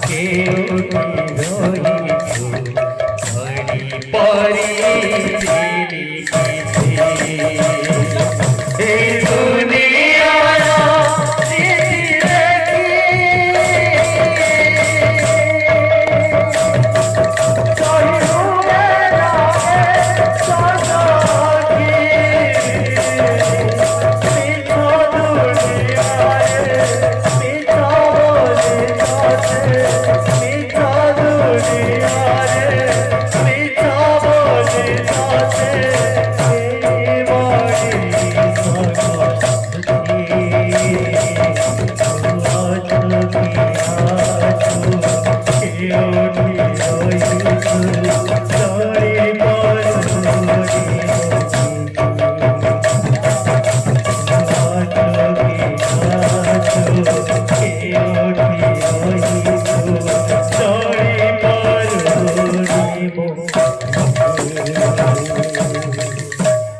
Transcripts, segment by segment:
কেউ রহিছু ধরি পরি এই দুনিয়ার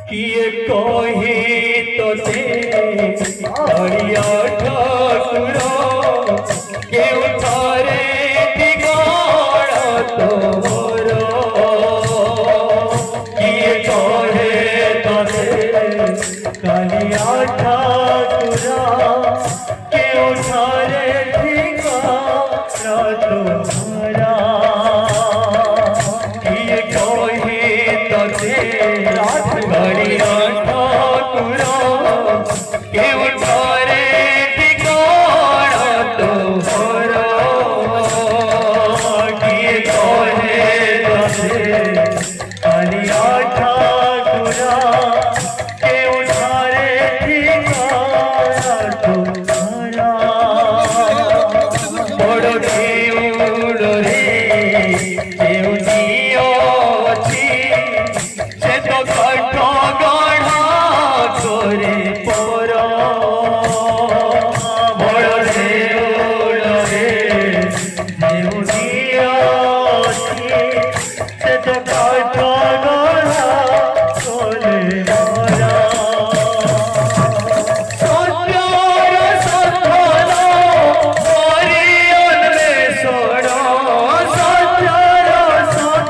किए कहे तोते हरिया ठाकुर केउ थारे दिगड़ तोर किए कहे तोते कालिया ठाकुर केउ थारे दिगड़ तोरा किए कहे तोते हरिया ठाकुर केउ थारे दिगड़ तोर किए कहे तोते हरिया ठाकुर केउ थारे दिगड़ तोरा बड़ देउड़ रे केउ दियो अछि से तो काठ गढ़ा करे पर बड़ देउड़ रे केउ दियो अछि से तो काठ गढ़ा करे पर सत्यर सत्तर करि अन्वेषण सत्यर सत्तर करि अन्वेषण सत्यर सत्तर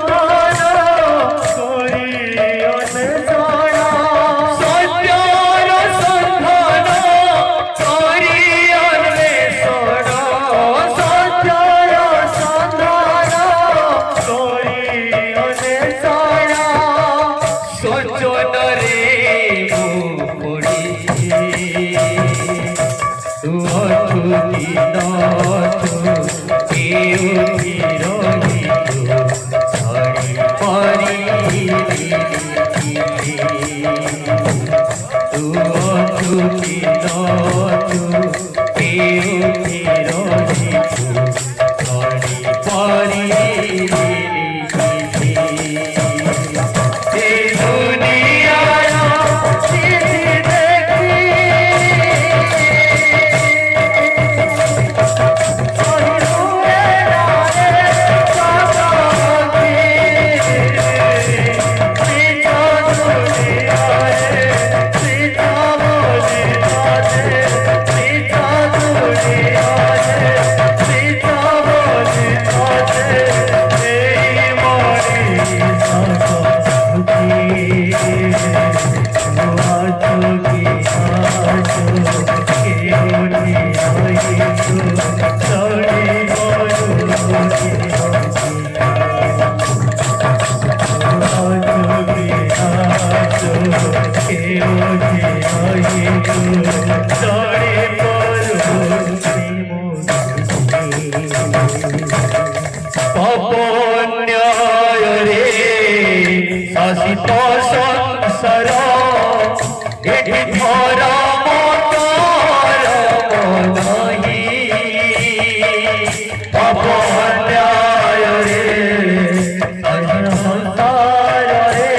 करि अन्वेषण सत्यर सत्तर करि अन्वेषण सोचन रे मो पड़ी तू अछुति नछु केउ रहिछु धरि परि तू अछुति नछु केउ रहिछु धरि परि अपन्याय रे शासित संसार एठी धर्म कर्म नहीं अपन्याय रे शासित संसार रे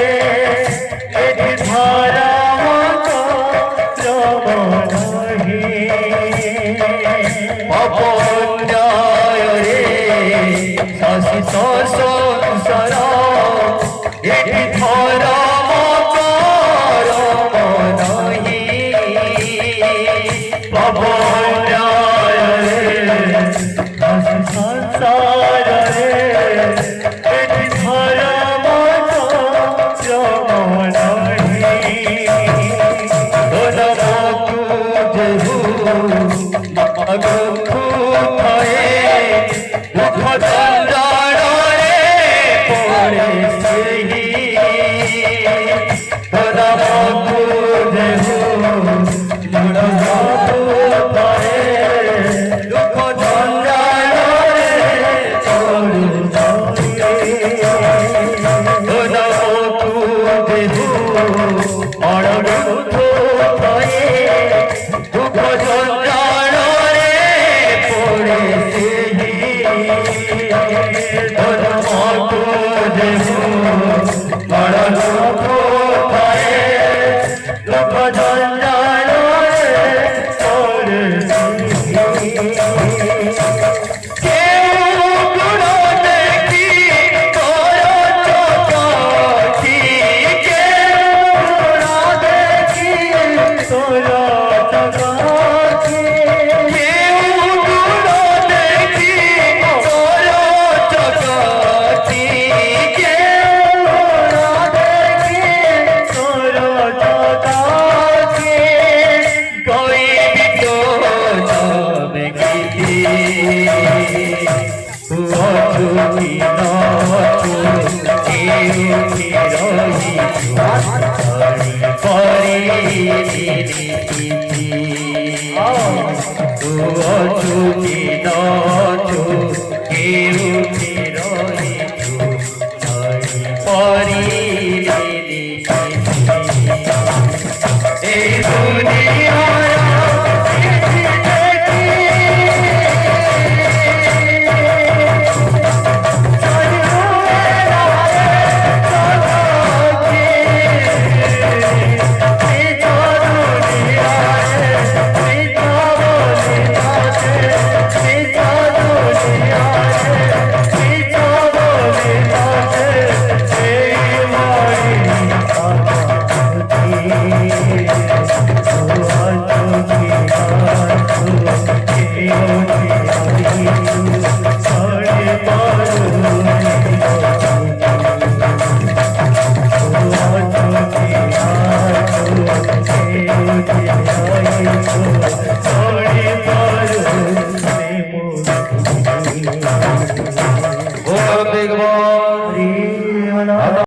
एठी धर्म कर्म नहीं अपन्याय रे शासित संसार एठी धर्म कर्म नहीं अपन्याय रे शासित সংসারে এটি ধর্ম চরমহি ধর্ম তুঝহু মগখু ভয়ে দুঃখ জঞ্জালে পড়ে সেই ধর্ম তুঝহু মগখু ভয়ে দুঃখ জঞ্জালে পড়ে অড়বুদ্ধ ভয়ে দুঃখ জঞ্জালে পড়ে সেই ধর্ম তুঝহু অড়বুদ্ধ ভয়ে দুঃখ জঞ্জালে পড়ে কেউ গুণ দেখি তোর চোখে